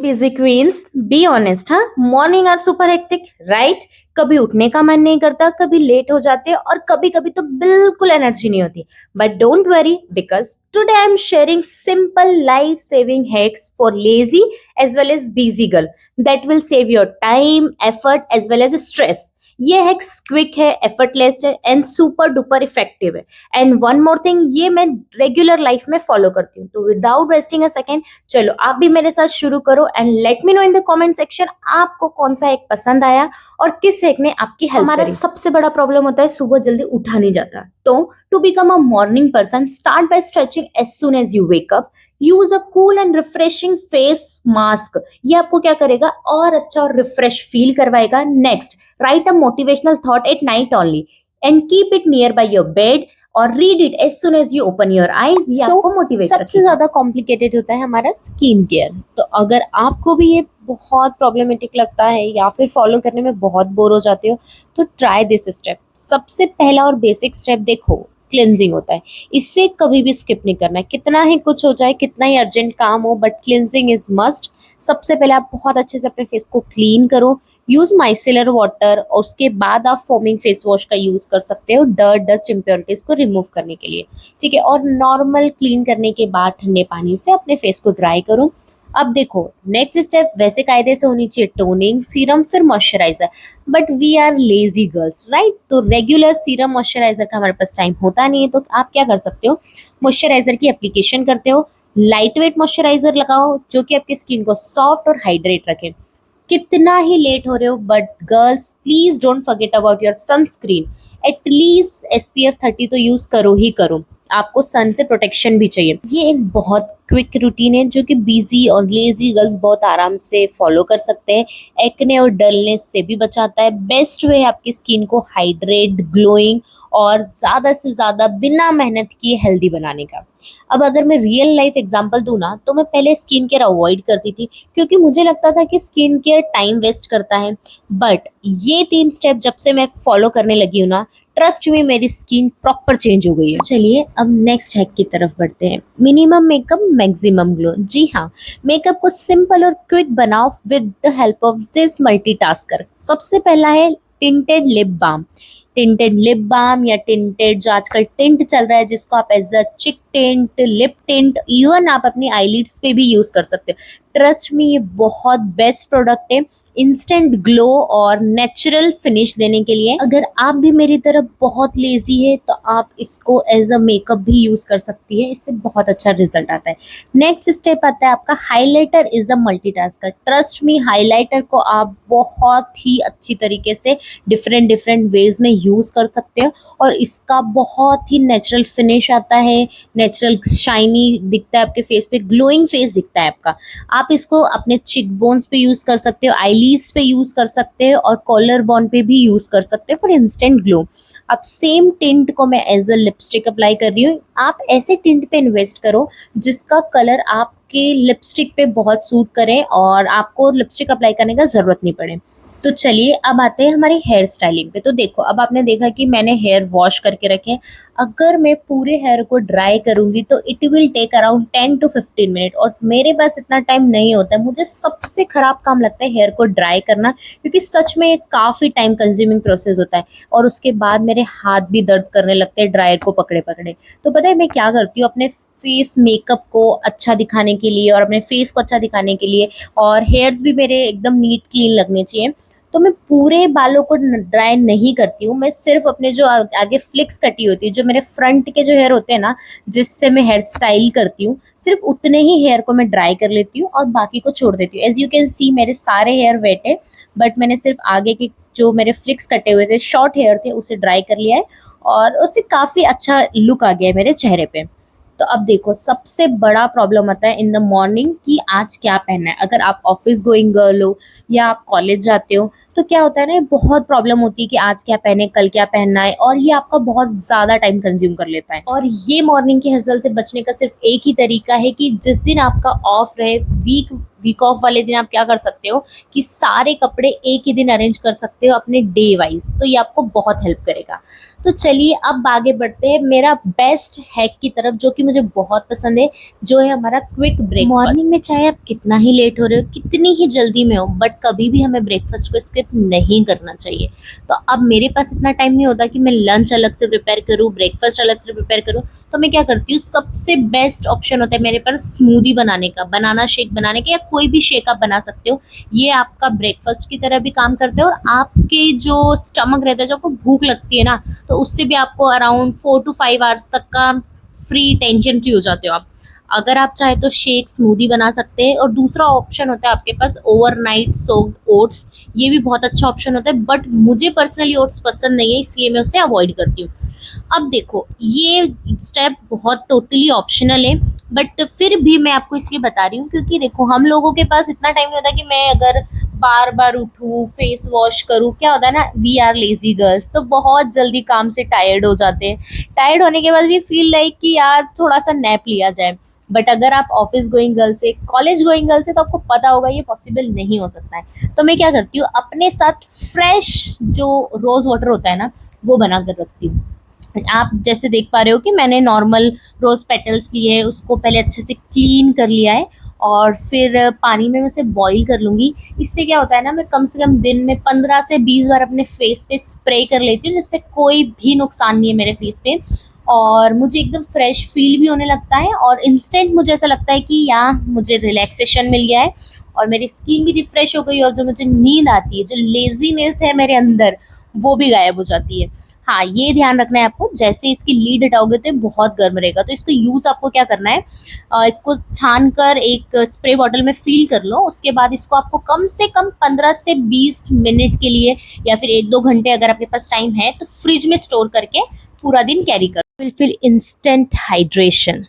Busy queens be honest, हाँ morning are super hectic right. कभी उठने का मन नहीं करता, कभी लेट हो जाते हैं और कभी कभी तो बिल्कुल एनर्जी नहीं होती। But don't worry because today I am sharing simple life saving hacks for lazy as well as busy girl that will save your time effort as well as stress. ये हैक्स क्विक है, effortless है and super duper effective है। And one more thing, ये मैं regular life में follow करती हूँ। तो विदाउट वेस्टिंग अ सेकेंड, चलो आप भी मेरे साथ शुरू करो and let me know in the comment section आपको कौन सा एक पसंद आया और किस एक ने आपकी हेल्प करी। हमारा सबसे बड़ा प्रॉब्लम होता है सुबह जल्दी उठा नहीं जाता। तो to become a morning person, start by stretching as soon as you wake up. Use a cool and refreshing face mask. ये आपको क्या करेगा और अच्छा और रिफ्रेश फील करवाएगा। Next, write a motivational thought at night only and keep it nearby your bed और read it as soon as you open your eyes. आपको मोटिवेट सबसे ज्यादा कॉम्प्लिकेटेड होता है हमारा स्किन केयर। तो अगर आपको भी ये बहुत प्रॉब्लमेटिक लगता है या फिर फॉलो करने में बहुत बोर हो जाते हो, तो ट्राई दिस स्टेप। सबसे पहला और बेसिक स्टेप देखो, क्लिनजिंग होता है। इससे कभी भी स्किप नहीं करना है, कितना ही कुछ हो जाए, कितना ही अर्जेंट काम हो, बट क्लिनजिंग इज मस्ट। सबसे पहले आप बहुत अच्छे से अपने फेस को क्लीन करो। यूज माइसेलर वाटर और उसके बाद आप फोमिंग फेस वॉश का यूज कर सकते हो डर्ट डस्ट इम्प्योरिटीज को रिमूव करने के लिए। ठीक है, और नॉर्मल क्लीन करने के बाद ठंडे पानी से अपने फेस को ड्राई करो। अब देखो, नेक्स्ट स्टेप वैसे कायदे से होनी चाहिए टोनिंग, सीरम, फिर moisturiser. But we are lazy girls right, तो रेगुलर सीरम मॉइस्चराइजर का हमारे पास टाइम होता नहीं है। तो आप क्या कर सकते हो, मॉइस्चराइजर की एप्लीकेशन करते हो, लाइट वेट मॉइस्चराइजर लगाओ जो कि आपकी स्किन को सॉफ्ट और हाइड्रेट रखे। कितना ही लेट हो रहे हो, but girls please don't forget about your sunscreen. At least SPF 30 तो यूज करो ही करो, आपको सन से प्रोटेक्शन भी चाहिए। ये एक बहुत क्विक रूटीन है जो कि बिजी और लेजी गर्ल्स बहुत आराम से फॉलो कर सकते हैं। एक्ने और डलनेस से भी बचाता है। बेस्ट वे है आपकी स्किन को हाइड्रेट, ग्लोइंग और ज़्यादा से ज़्यादा बिना मेहनत किए हेल्दी बनाने का। अब अगर मैं रियल लाइफ एग्जांपल दूँ ना, तो मैं पहले स्किन केयर अवॉइड करती थी क्योंकि मुझे लगता था कि स्किन केयर टाइम वेस्ट करता है। बट ये 3 स्टेप जब से मैं फॉलो करने लगी हूँ ना, ट्रस्ट में मेरी स्किन प्रॉपर चेंज हो गई है। चलिए अब नेक्स्ट हैक की तरफ बढ़ते हैं। Minimum makeup maximum glow. जी हाँ, मेकअप को सिंपल और क्विक बनाओ with the help of this multitasker. सबसे पहला है tinted lip balm. Tinted lip balm या टिंटेड, जो आजकल टिंट चल रहा है, जिसको आप एज अ चिक टिंट, लिप टिंट, इवन आप अपनी आईलिड्स पे भी यूज कर सकते हो। ट्रस्ट में ये बहुत बेस्ट प्रोडक्ट है इंस्टेंट ग्लो और नेचुरल फिनिश देने के लिए। अगर आप भी मेरी तरह बहुत लेजी है तो आप इसको एज अ मेकअप भी यूज कर सकती है, इससे बहुत अच्छा रिजल्ट आता है। नेक्स्ट स्टेप आता है आपका highlighter is a multitasker. Trust me, highlighter को आप बहुत ही अच्छी तरीके से डिफरेंट डिफरेंट वेज में यूज कर सकते हो और इसका बहुत ही नेचुरल फिनिश आता है, नेचुरल शाइनी दिखता है आपके फेस पे, ग्लोइंग फेस दिखता है आपका। आप इसको अपने चिक बोन्स पे यूज कर सकते हो, आईलिड्स पे यूज कर सकते हो और कॉलर बोन पे भी यूज कर सकते हो फॉर इंस्टेंट ग्लो। अब सेम टिंट को मैं एज अ लिपस्टिक अप्लाई कर रही हूँ। आप ऐसे टिंट पे इन्वेस्ट करो जिसका कलर आपके लिपस्टिक पे बहुत सूट करे और आपको लिपस्टिक अप्लाई करने का जरूरत नहीं पड़े। तो चलिए अब आते हैं हमारी हेयर स्टाइलिंग पे। तो देखो, अब आपने देखा कि मैंने हेयर वॉश करके रखे हैं। अगर मैं पूरे हेयर को ड्राई करूंगी तो it will take around 10 to 15 minute और मेरे पास इतना टाइम नहीं होता है। मुझे सबसे खराब काम लगता है हेयर को ड्राई करना, क्योंकि सच में ये काफ़ी टाइम कंज्यूमिंग प्रोसेस होता है और उसके बाद मेरे हाथ भी दर्द करने लगते हैं ड्रायर को पकड़े पकड़े। तो पता है मैं क्या करती हूँ, अपने फेस मेकअप को अच्छा दिखाने के लिए और अपने फेस को अच्छा दिखाने के लिए, और हेयर्स भी मेरे एकदम नीट क्लीन लगने चाहिए, तो मैं पूरे बालों को ड्राई नहीं करती हूँ। मैं सिर्फ अपने जो आगे फ्लिक्स कटी होती है, जो मेरे फ्रंट के जो हेयर होते हैं ना, जिससे मैं हेयर स्टाइल करती हूँ, सिर्फ उतने ही हेयर को मैं ड्राई कर लेती हूँ और बाकी को छोड़ देती हूँ। एज यू कैन सी मेरे सारे हेयर वेट है, बट मैंने सिर्फ आगे के जो मेरे फ्लिक्स कटे हुए थे, शॉर्ट हेयर थे, उसे ड्राई कर लिया है और उससे काफ़ी अच्छा लुक आ गया है मेरे चेहरे पे। तो अब देखो, सबसे बड़ा प्रॉब्लम आता है इन द मॉर्निंग कि आज क्या पहनना है। अगर आप ऑफिस गोइंग गर्ल हो या आप कॉलेज जाते हो, तो क्या होता है ना, बहुत प्रॉब्लम होती है कि आज क्या पहने, कल क्या पहनना है, और ये आपका बहुत ज़्यादा टाइम कंज्यूम कर लेता है। और ये मॉर्निंग की हसल से बचने का सिर्फ एक ही तरीका है कि जिस दिन आपका ऑफ रहे, वीक ऑफ वाले दिन आप क्या कर सकते हो कि सारे कपड़े एक ही दिन अरेंज कर सकते हो अपने डे वाइज, तो ये आपको बहुत हेल्प करेगा। तो चलिए अब आगे बढ़ते हैं मेरा बेस्ट हैक की तरफ, जो कि मुझे बहुत पसंद है, जो है हमारा क्विक ब्रेकफास्ट। मॉर्निंग में चाहे आप कितना ही लेट हो रहे हो, कितनी ही जल्दी में हो, बट कभी भी हमें ब्रेकफास्ट को स्किप नहीं करना चाहिए। तो अब मेरे पास इतना टाइम नहीं होता कि मैं लंच अलग से प्रिपेयर करूँ, ब्रेकफास्ट अलग से प्रिपेयर करूँ, तो मैं क्या करती हूँ, सबसे बेस्ट ऑप्शन होता है मेरे पास स्मूदी बनाने का, बनाना शेक बनाने का, या कोई भी शेक आप बना सकते हो। ये आपका ब्रेकफास्ट की तरह भी काम करते हो, और आपके जो स्टमक रहता है, जो आपको भूख लगती है ना, तो उससे भी आपको अराउंड 4 to 5 आवर्स तक का फ्री, टेंशन फ्री हो जाते हो आप। अगर आप चाहे तो शेक, स्मूदी बना सकते हैं। और दूसरा ऑप्शन होता है आपके पास ओवरनाइट सोक्ड ओट्स। ये भी बहुत अच्छा ऑप्शन होता है, बट मुझे पर्सनली ओट्स पसंद नहीं है, इसलिए मैं उसे अवॉइड करती हूँ। अब देखो, ये स्टेप बहुत टोटली ऑप्शनल है, बट फिर भी मैं आपको इसलिए बता रही हूँ क्योंकि देखो, हम लोगों के पास इतना टाइम नहीं होता कि मैं अगर बार बार उठूँ, फेस वॉश करूँ। क्या होता है ना, वी आर लेजी गर्ल्स, तो बहुत जल्दी काम से टायर्ड हो जाते हैं। टायर्ड होने के बाद भी फील लाइक कि यार थोड़ा सा नैप लिया जाए। बट अगर आप ऑफिस गोइंग गर्ल्स है, कॉलेज गोइंग गर्ल्स है, तो आपको पता होगा ये पॉसिबल नहीं हो सकता है। तो मैं क्या करती हूँ, अपने साथ फ्रेश जो रोज वाटर होता है ना, वो बना कर रखती हूँ। आप जैसे देख पा रहे हो कि मैंने नॉर्मल रोज पेटल्स लिए है, उसको पहले अच्छे से क्लीन कर लिया है, और फिर पानी में मैं उसे बॉईल कर लूँगी। इससे क्या होता है ना, मैं कम से कम दिन में 15 से 20 बार अपने फेस पे स्प्रे कर लेती हूँ, जिससे कोई भी नुकसान नहीं है मेरे फेस पे, और मुझे एकदम फ्रेश फील भी होने लगता है, और इंस्टेंट मुझे ऐसा लगता है कि यार मुझे रिलैक्सेशन मिल गया है, और मेरी स्किन भी रिफ्रेश हो गई, और जो मुझे नींद आती है, जो लेजीनेस है मेरे अंदर, वो भी गायब हो जाती है। हाँ, ये ध्यान रखना है आपको, जैसे इसकी लीड हटाओगे तो ये बहुत गर्म रहेगा। तो इसको यूज़ आपको क्या करना है, इसको छान कर एक स्प्रे बॉटल में फिल कर लो। उसके बाद इसको आपको कम से कम 15 से 20 मिनट के लिए, या फिर 1-2 घंटे अगर आपके पास टाइम है, तो फ्रिज में स्टोर करके पूरा दिन कैरी करो। Will feel instant hydration.